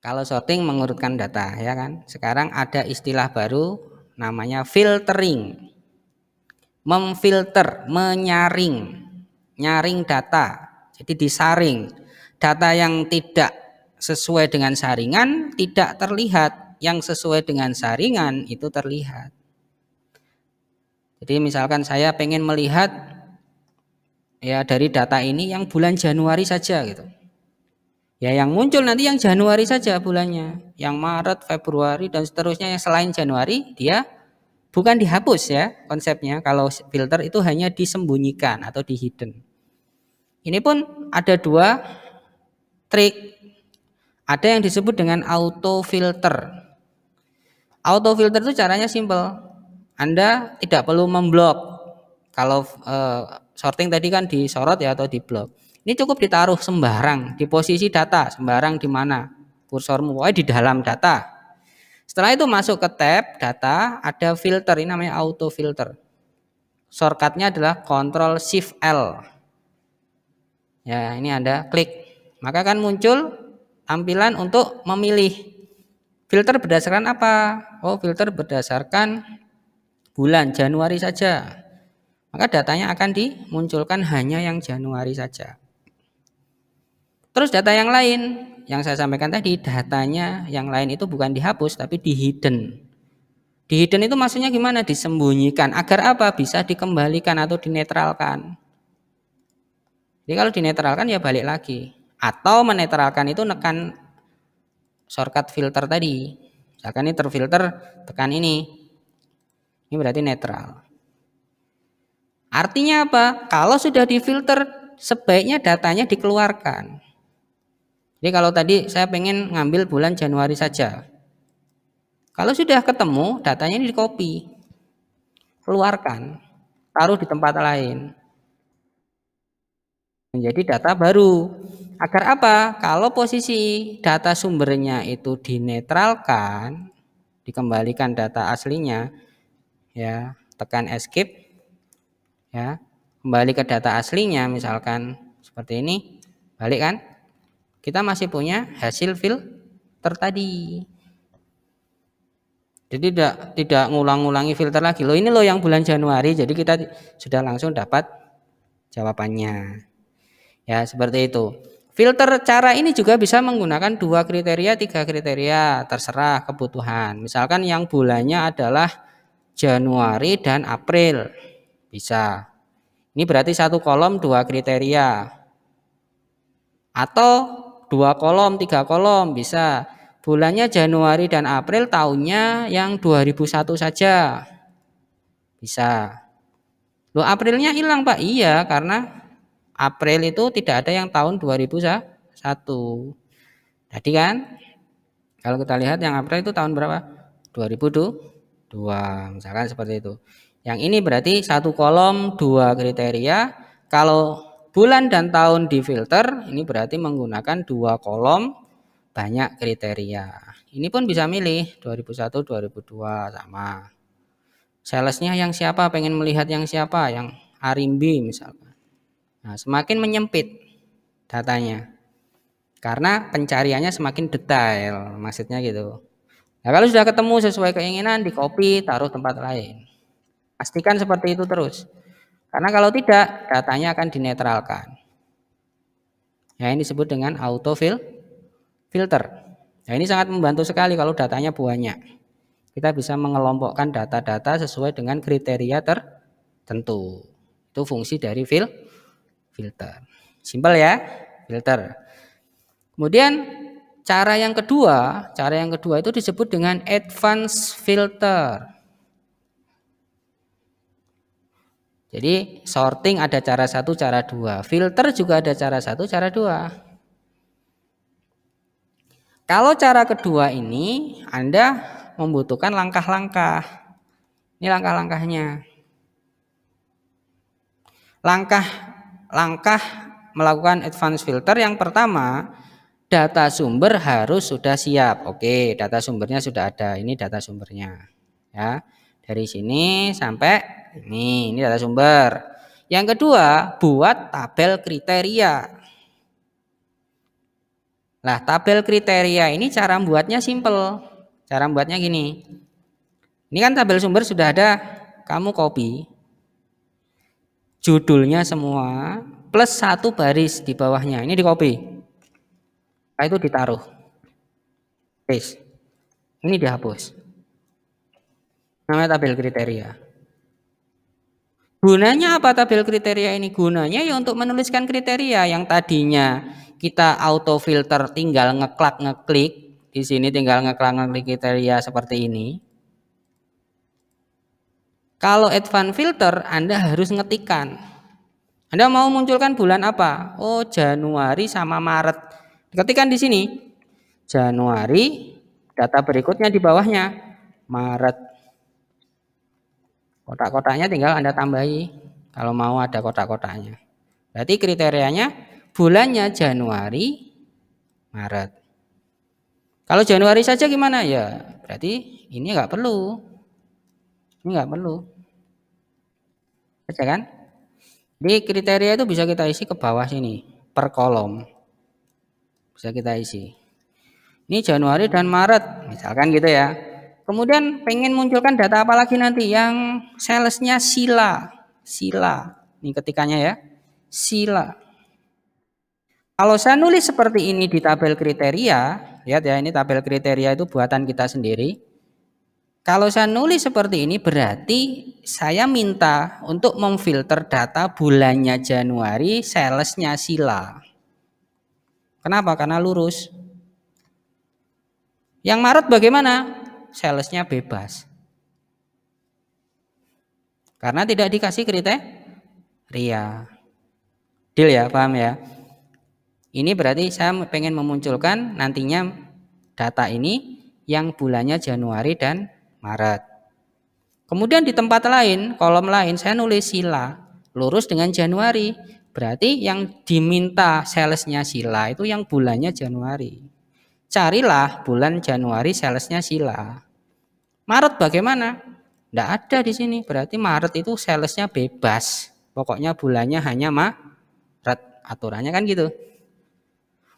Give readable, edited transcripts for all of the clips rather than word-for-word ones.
Kalau sorting mengurutkan data, ya kan. Sekarang ada istilah baru namanya filtering. Memfilter, menyaring, nyaring data. Jadi disaring. Data yang tidak sesuai dengan saringan tidak terlihat, yang sesuai dengan saringan itu terlihat. Jadi misalkan saya pengen melihat ya dari data ini yang bulan Januari saja gitu. Ya yang muncul nanti yang Januari saja bulannya, yang Maret, Februari dan seterusnya yang selain Januari dia bukan dihapus ya konsepnya. Kalau filter itu hanya disembunyikan atau di hidden. Ini pun ada dua trik. Ada yang disebut dengan auto filter. Auto filter itu caranya simple. Anda tidak perlu memblok. Kalau sorting tadi kan disorot ya atau diblok. Ini cukup ditaruh sembarang di posisi data, sembarang di mana kursormu, di dalam data. Setelah itu masuk ke tab data, ada filter, ini namanya auto filter. Shortcutnya adalah Ctrl Shift L. Ya, ini Anda klik, maka akan muncul tampilan untuk memilih filter berdasarkan apa. Oh, filter berdasarkan bulan Januari saja. Maka datanya akan dimunculkan hanya yang Januari saja. Terus data yang lain, yang saya sampaikan tadi, datanya yang lain itu bukan dihapus tapi di hidden. Di hidden itu maksudnya gimana? Disembunyikan. Agar apa? Bisa dikembalikan atau dinetralkan. Jadi kalau dinetralkan ya balik lagi. Atau menetralkan itu nekan shortcut filter tadi. Misalkan ini terfilter, tekan ini. Ini berarti netral. Artinya apa? Kalau sudah difilter, sebaiknya datanya dikeluarkan. Jadi kalau tadi saya pengen ngambil bulan Januari saja. Kalau sudah ketemu, datanya ini di copy. Keluarkan. Taruh di tempat lain. Menjadi data baru. Agar apa? Kalau posisi data sumbernya itu dinetralkan, dikembalikan data aslinya, ya, tekan escape, ya, kembali ke data aslinya, misalkan seperti ini, balik kan? Kita masih punya hasil filter tadi. Jadi tidak ngulang-ngulangi filter lagi. Loh ini loh yang bulan Januari, jadi kita sudah langsung dapat jawabannya. Ya, seperti itu. Filter cara ini juga bisa menggunakan 2 kriteria, 3 kriteria, terserah kebutuhan. Misalkan yang bulannya adalah Januari dan April. Bisa. Ini berarti 1 kolom 2 kriteria. Atau 2 kolom, 3 kolom bisa. Bulannya Januari dan April, tahunnya yang 2001 saja. Bisa. Loh Aprilnya hilang Pak? Iya, karena April itu tidak ada yang tahun 2001. Jadi kan kalau kita lihat yang April itu tahun berapa? 2002. Misalkan seperti itu. Yang ini berarti 1 kolom 2 kriteria. Kalau bulan dan tahun difilter, ini berarti menggunakan 2 kolom banyak kriteria. Ini pun bisa milih 2001, 2002 sama. Salesnya yang siapa? Pengen melihat yang siapa? Yang Arimbi misalkan. Nah, semakin menyempit datanya. Karena pencariannya semakin detail, maksudnya gitu. Nah, kalau sudah ketemu sesuai keinginan, di copy, taruh tempat lain. Pastikan seperti itu terus. Karena kalau tidak, datanya akan dinetralkan. Ya, ini disebut dengan auto filter. Nah, ini sangat membantu sekali kalau datanya banyak. Kita bisa mengelompokkan data-data sesuai dengan kriteria tertentu. Itu fungsi dari filter. Simpel ya, filter. Kemudian cara yang kedua itu disebut dengan advanced filter. Jadi sorting ada cara 1, cara 2. Filter juga ada cara 1, cara 2. Kalau cara kedua ini Anda membutuhkan langkah-langkah. Ini langkah-langkahnya. Langkah melakukan advanced filter yang pertama, data sumber harus sudah siap. Oke, data sumbernya sudah ada. Ini data sumbernya. Ya. Dari sini sampai ini data sumber. Yang kedua, buat tabel kriteria. Lah, tabel kriteria ini cara buatnya simple. Cara buatnya gini. Ini kan tabel sumber sudah ada, kamu copy judulnya semua plus 1 baris di bawahnya. Ini di copy. Nah, itu ditaruh. Paste. Ini dihapus. Namanya tabel kriteria. Gunanya apa tabel kriteria ini? Gunanya ya untuk menuliskan kriteria yang tadinya kita auto filter tinggal ngeklik di sini, tinggal ngeklik kriteria seperti ini. Kalau advance filter Anda harus ngetikkan. Anda mau munculkan bulan apa? Oh, Januari sama Maret. Ketikkan di sini. Januari, data berikutnya di bawahnya Maret. Kotak-kotaknya tinggal Anda tambahi kalau mau ada kotak-kotaknya. Berarti kriterianya bulannya Januari, Maret. Kalau Januari saja gimana ya? Berarti ini nggak perlu. Ini nggak perlu. Saja kan? Di kriteria itu bisa kita isi ke bawah sini, per kolom. Bisa kita isi. Ini Januari dan Maret, misalkan gitu ya. Kemudian pengen munculkan data apa lagi nanti? Yang salesnya Sila. Ini ketikannya ya. Sila. Kalau saya nulis seperti ini di tabel kriteria, lihat ya, ini tabel kriteria itu buatan kita sendiri. Kalau saya nulis seperti ini berarti saya minta untuk memfilter data bulannya Januari, salesnya Sila. Kenapa? Karena lurus. Yang Maret bagaimana? Salesnya bebas. Karena tidak dikasih kriteria. Deal ya, paham ya? Ini berarti saya pengen memunculkan nantinya data ini yang bulannya Januari dan Maret. Kemudian di tempat lain, kolom lain saya nulis Sila, lurus dengan Januari. Berarti yang diminta salesnya Sila itu yang bulannya Januari. Carilah bulan Januari salesnya Sila. Maret bagaimana? Tidak ada di sini. Berarti Maret itu salesnya bebas. Pokoknya bulannya hanya Maret. Aturannya kan gitu.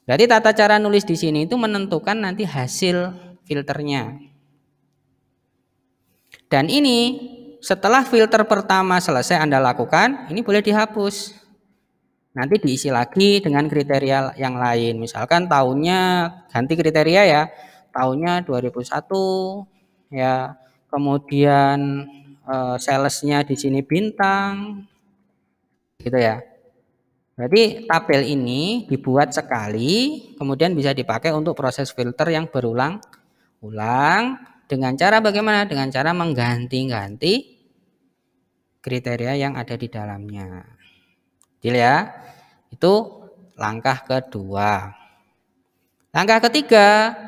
Berarti tata cara nulis di sini itu menentukan nanti hasil filternya. Dan ini setelah filter pertama selesai Anda lakukan, ini boleh dihapus. Nanti diisi lagi dengan kriteria yang lain. Misalkan tahunnya ganti kriteria ya. Tahunnya 2001 ya. Kemudian salesnya di sini bintang. Gitu ya. Berarti tabel ini dibuat sekali, kemudian bisa dipakai untuk proses filter yang berulang-ulang dengan cara bagaimana? Dengan cara mengganti-ganti kriteria yang ada di dalamnya. Deal ya? Itu langkah kedua. Langkah ketiga,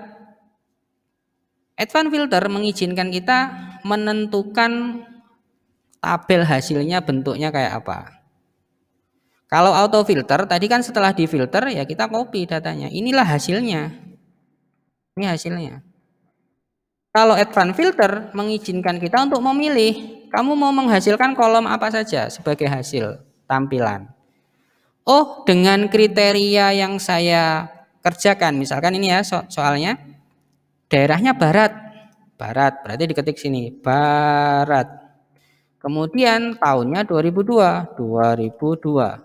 advance filter mengizinkan kita menentukan tabel hasilnya bentuknya kayak apa. Kalau auto filter tadi kan setelah difilter ya kita copy datanya. Inilah hasilnya. Ini hasilnya. Kalau advance filter mengizinkan kita untuk memilih, kamu mau menghasilkan kolom apa saja sebagai hasil tampilan. Oh, dengan kriteria yang saya kerjakan, misalkan ini ya soalnya daerahnya barat. Barat berarti diketik sini, barat. Kemudian tahunnya 2002.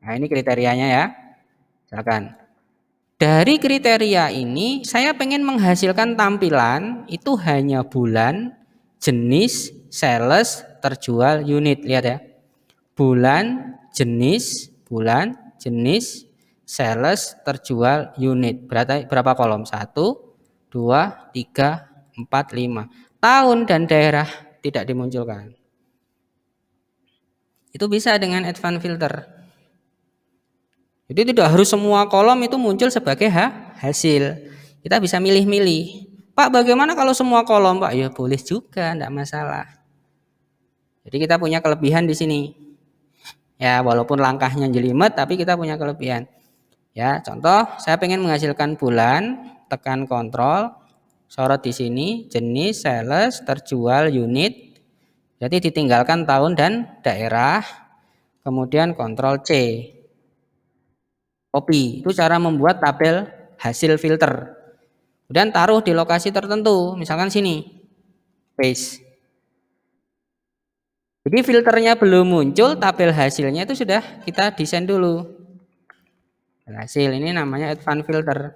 Nah, ini kriterianya ya. Misalkan dari kriteria ini saya pengen menghasilkan tampilan itu hanya bulan, jenis, sales, terjual, unit. Lihat ya. Bulan, jenis, sales, terjual, unit. Berapa kolom? 1, 2, 3, 4, 5. Tahun dan daerah tidak dimunculkan. Itu bisa dengan advance filter. Jadi tidak harus semua kolom itu muncul sebagai hasil. Kita bisa milih-milih. Pak, bagaimana kalau semua kolom, Pak? Ya boleh juga, tidak masalah. Jadi kita punya kelebihan di sini. Ya, walaupun langkahnya jelimet, tapi kita punya kelebihan. Ya, contoh, saya pengen menghasilkan bulan, tekan kontrol, sorot di sini, jenis, sales, terjual, unit. Jadi ditinggalkan tahun dan daerah, kemudian kontrol C. Copy, itu cara membuat tabel hasil filter. Kemudian taruh di lokasi tertentu, misalkan sini, paste. Jadi filternya belum muncul, tabel hasilnya itu sudah kita desain dulu. Hasil ini namanya advanced filter.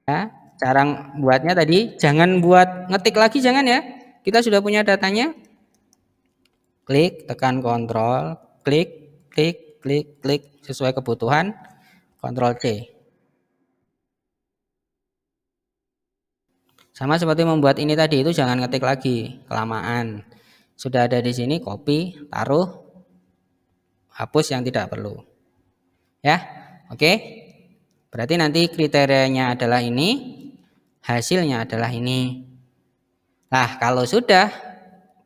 Ya, cara buatnya tadi jangan buat ngetik lagi, jangan ya. Kita sudah punya datanya. Klik, tekan kontrol, klik, klik, klik, klik sesuai kebutuhan, kontrol C. Sama seperti membuat ini tadi, itu jangan ngetik lagi, kelamaan. Sudah ada di sini, copy, taruh, hapus yang tidak perlu. Ya, oke. Berarti nanti kriterianya adalah ini, hasilnya adalah ini. Nah, kalau sudah,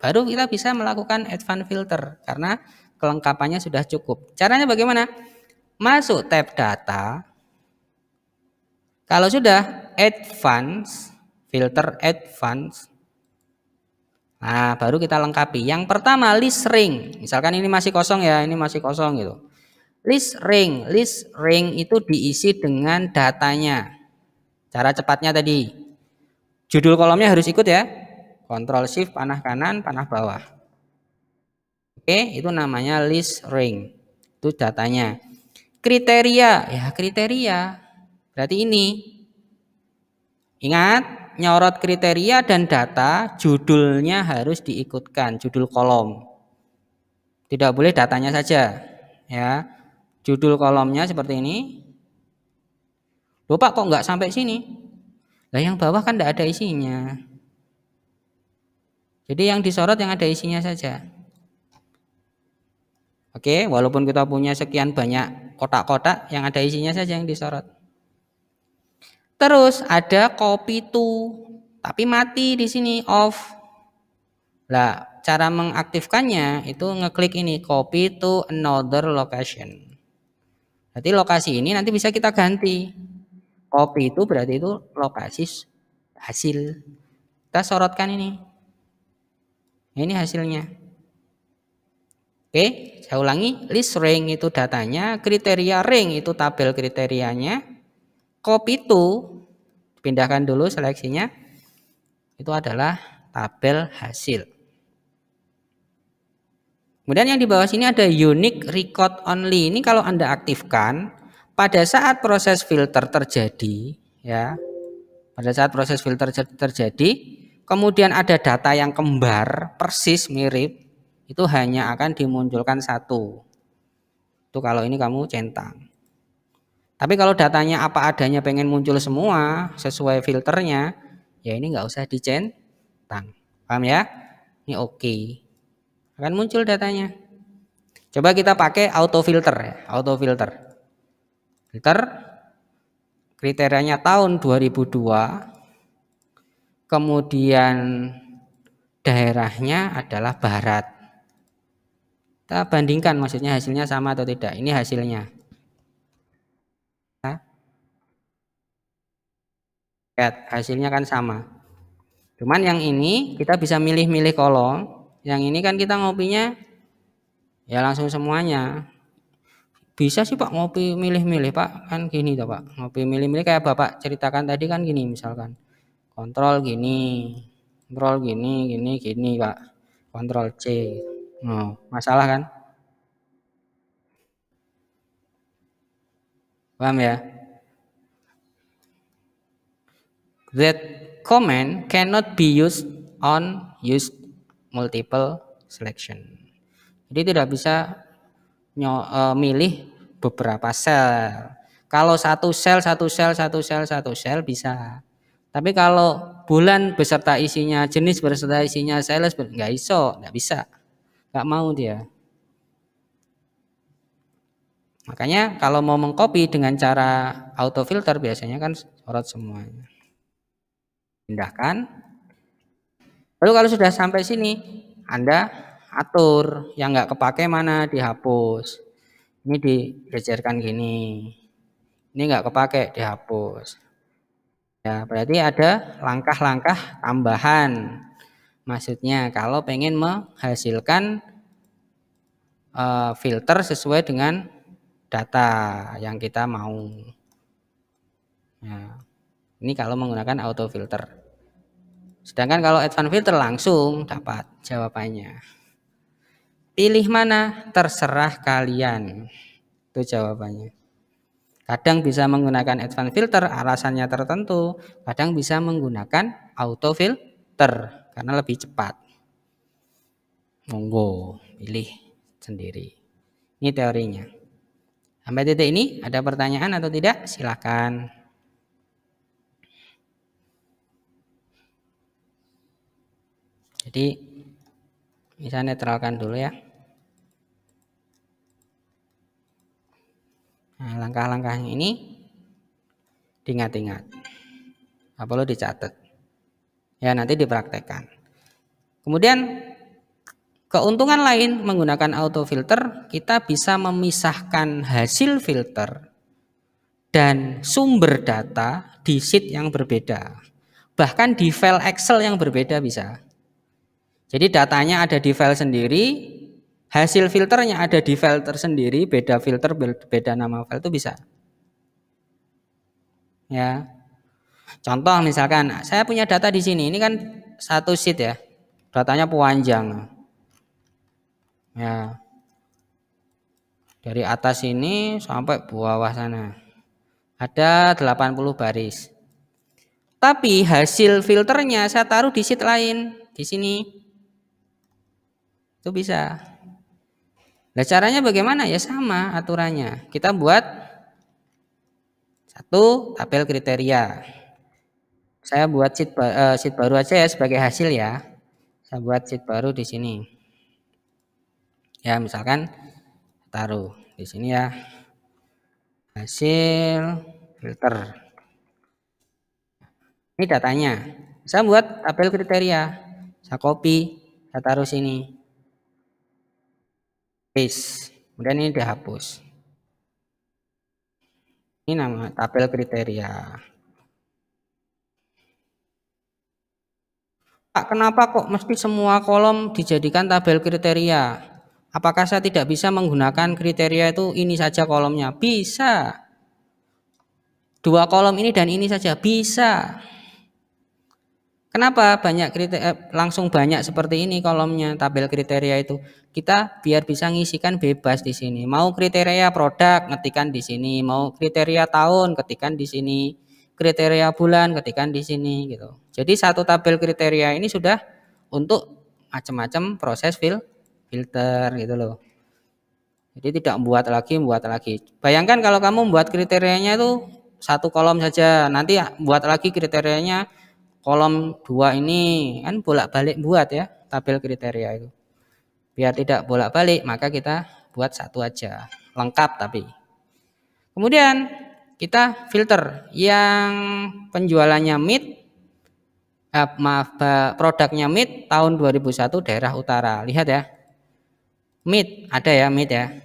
baru kita bisa melakukan advanced filter karena kelengkapannya sudah cukup. Caranya bagaimana? Masuk tab data. Kalau sudah advance, filter advance. Nah, baru kita lengkapi. Yang pertama list ring. Misalkan ini masih kosong ya, ini masih kosong gitu. List ring itu diisi dengan datanya. Cara cepatnya tadi. Judul kolomnya harus ikut ya. Ctrl Shift panah kanan, panah bawah. Oke, itu namanya list ring. Itu datanya. Kriteria, ya kriteria. Berarti ini. Ingat, nyorot kriteria dan data, judulnya harus diikutkan, judul kolom. Tidak boleh datanya saja. Ya, judul kolomnya seperti ini. Loh Pak, kok nggak sampai sini? Lah yang bawah kan tidak ada isinya. Jadi yang disorot yang ada isinya saja. Oke, walaupun kita punya sekian banyak kotak-kotak, yang ada isinya saja yang disorot. Terus ada copy to, tapi mati di sini off. Lah, cara mengaktifkannya itu ngeklik ini copy to another location. Berarti lokasi ini nanti bisa kita ganti. Copy itu berarti itu lokasi hasil. Kita sorotkan ini. Ini hasilnya. Oke, saya ulangi, list ring itu datanya, kriteria ring itu tabel kriterianya, copy to, pindahkan dulu seleksinya, itu adalah tabel hasil. Kemudian yang di bawah sini ada unique record only. Ini kalau Anda aktifkan, pada saat proses filter terjadi, ya, pada saat proses filter terjadi, kemudian ada data yang kembar, persis mirip, itu hanya akan dimunculkan satu. Itu kalau ini kamu centang. Tapi kalau datanya apa adanya pengen muncul semua sesuai filternya, ya ini nggak usah dicentang. Paham ya? Ini oke. Akan muncul datanya. Coba kita pakai auto filter ya, auto filter. Filter kriterianya tahun 2002. Kemudian daerahnya adalah barat. Kita bandingkan maksudnya hasilnya sama atau tidak. Ini hasilnya. Lihat hasilnya kan sama. Cuman yang ini kita bisa milih-milih kolom. Yang ini kan kita ngopinya ya langsung semuanya. Bisa sih Pak ngopi milih-milih Pak. Kan gini toh Pak. Ngopi milih-milih kayak Bapak ceritakan tadi kan gini misalkan. Kontrol gini. Kontrol gini, gini Pak. Kontrol C. Oh, masalah kan? Paham ya? That command cannot be used on multiple selection. Jadi tidak bisa milih beberapa sel. Kalau satu sel bisa. Tapi kalau bulan beserta isinya, jenis beserta isinya, sales nggak iso, nggak bisa. Nggak mau dia. Makanya kalau mau mengcopy dengan cara auto filter biasanya kan sorot semuanya. Pindahkan. Lalu kalau sudah sampai sini, Anda atur yang nggak kepake mana dihapus. Ini digeserkan gini. Ini nggak kepake dihapus. Ya, berarti ada langkah-langkah tambahan. Maksudnya kalau pengen menghasilkan filter sesuai dengan data yang kita mau. Nah, ini kalau menggunakan auto filter. Sedangkan kalau advanced filter langsung dapat jawabannya. Pilih mana? Terserah kalian. Itu jawabannya. Kadang bisa menggunakan advanced filter, alasannya tertentu. Kadang bisa menggunakan auto filter karena lebih cepat. Monggo, pilih sendiri. Ini teorinya. Sampai titik ini ada pertanyaan atau tidak? Silakan. Jadi bisa netralkan dulu ya. Nah, langkah-langkahnya ini diingat-ingat. Nggak perlu dicatat. Ya, nanti dipraktekkan. Kemudian keuntungan lain menggunakan auto filter, kita bisa memisahkan hasil filter dan sumber data di sheet yang berbeda. Bahkan di file Excel yang berbeda bisa. Jadi datanya ada di file sendiri, hasil filternya ada di file tersendiri, beda filter, beda nama file itu bisa. Ya. Contoh misalkan saya punya data di sini, ini kan satu sheet ya. Datanya panjang. Ya. Dari atas ini sampai bawah sana. Ada 80 baris. Tapi hasil filternya saya taruh di sheet lain, di sini. Itu bisa. Nah, caranya bagaimana? Ya sama aturannya. Kita buat satu tabel kriteria. Saya buat sheet baru aja ya sebagai hasil ya. Saya buat sheet baru di sini. Ya, misalkan taruh di sini ya. Hasil filter. Ini datanya. Saya buat tabel kriteria. Saya copy, saya taruh sini. Paste. Kemudian ini dihapus. Ini nama tabel kriteria. Pak, kenapa kok mesti semua kolom dijadikan tabel kriteria? Apakah saya tidak bisa menggunakan kriteria itu ini saja kolomnya? Bisa. Dua kolom ini dan ini saja bisa. Kenapa banyak langsung banyak seperti ini kolomnya tabel kriteria itu? Kita biar bisa ngisikan bebas di sini. Mau kriteria produk ketikan di sini, mau kriteria tahun ketikan di sini, kriteria bulan ketikan di sini gitu. Jadi satu tabel kriteria ini sudah untuk macam-macam proses filter gitu loh. Jadi tidak membuat lagi. Bayangkan kalau kamu membuat kriterianya itu satu kolom saja, nanti buat lagi kriterianya kolom 2 ini kan bolak-balik buat ya tabel kriteria itu. Biar tidak bolak-balik maka kita buat satu aja, lengkap tapi. Kemudian kita filter yang penjualannya mid, produknya mid tahun 2001 daerah utara. Lihat ya. Mid ada ya, mid ya.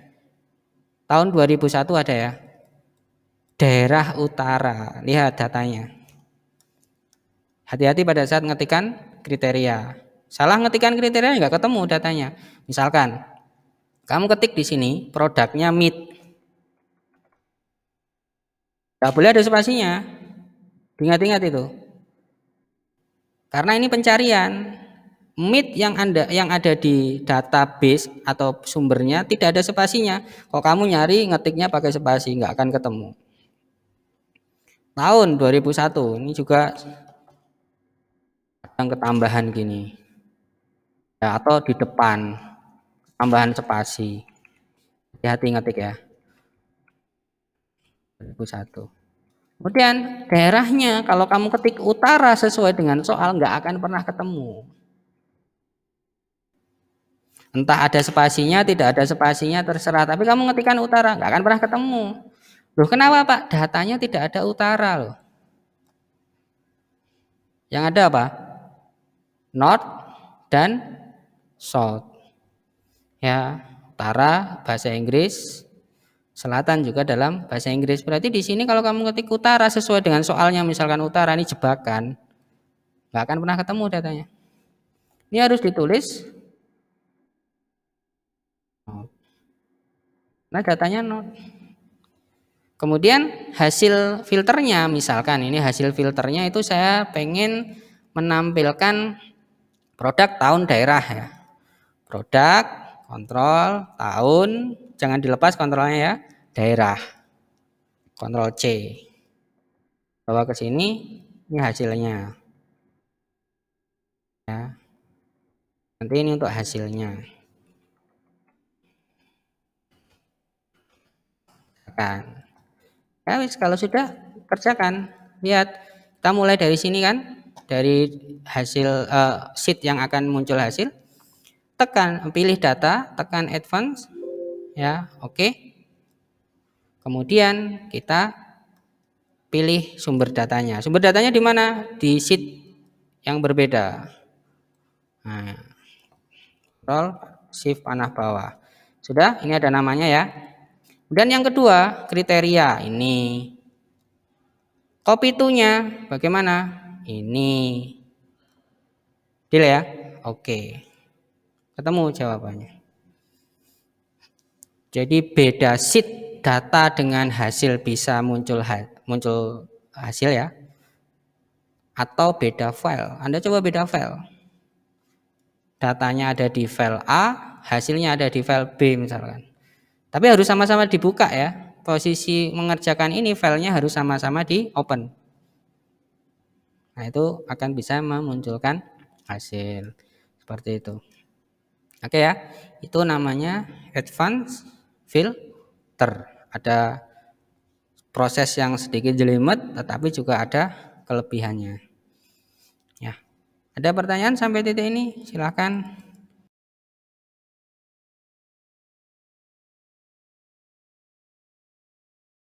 Tahun 2001 ada ya. Daerah utara. Lihat datanya. Hati-hati pada saat ngetikan kriteria. Salah ngetikan kriteria nggak ketemu datanya. Misalkan kamu ketik di sini produknya mid, nggak boleh ada spasinya. Ingat-ingat itu. Karena ini pencarian. Mid yang ada di database atau sumbernya tidak ada spasinya. Kalau kamu nyari ngetiknya pakai spasi nggak akan ketemu. Tahun 2001 ini juga yang ketambahan gini. Ya, atau di depan tambahan spasi. Hati-hati ngetik ya. 2001. Kemudian daerahnya kalau kamu ketik utara sesuai dengan soal nggak akan pernah ketemu. Entah ada spasinya, tidak ada spasinya terserah. Tapi kamu ngetikkan utara nggak akan pernah ketemu. Loh kenapa Pak? Datanya tidak ada utara loh. Yang ada apa? North dan South. Ya, utara bahasa Inggris, selatan juga dalam bahasa Inggris. Berarti di sini kalau kamu ketik utara sesuai dengan soalnya, misalkan utara ini jebakan, nggak akan pernah ketemu datanya. Ini harus ditulis. Nah datanya not. Kemudian hasil filternya, misalkan ini hasil filternya itu saya pengen menampilkan produk tahun daerah ya. Produk, kontrol, tahun, jangan dilepas kontrolnya ya, daerah. Kontrol C. Bawa ke sini, ini hasilnya. Ya. Nanti ini untuk hasilnya. Kan. Ya, kalau sudah kerjakan. Lihat, kita mulai dari sini kan, dari hasil sheet yang akan muncul hasil. Tekan, pilih data, tekan advance, ya, oke. Kemudian kita pilih sumber datanya. Sumber datanya di mana? Di sheet yang berbeda. Nah, Ctrl Shift panah bawah. Sudah, ini ada namanya ya. Dan yang kedua, kriteria ini. Copy to-nya bagaimana? Ini. Deal ya? Oke. Ketemu jawabannya. Jadi beda sheet data dengan hasil bisa muncul hasil ya. Atau beda file. Anda coba beda file. Datanya ada di file A, hasilnya ada di file B misalkan. Tapi harus sama-sama dibuka ya. Posisi mengerjakan ini filenya harus sama-sama di open. Nah, itu akan bisa memunculkan hasil seperti itu. Oke ya, itu namanya advance filter. Ada proses yang sedikit jelimet, tetapi juga ada kelebihannya. Ya, ada pertanyaan sampai titik ini? Silakan.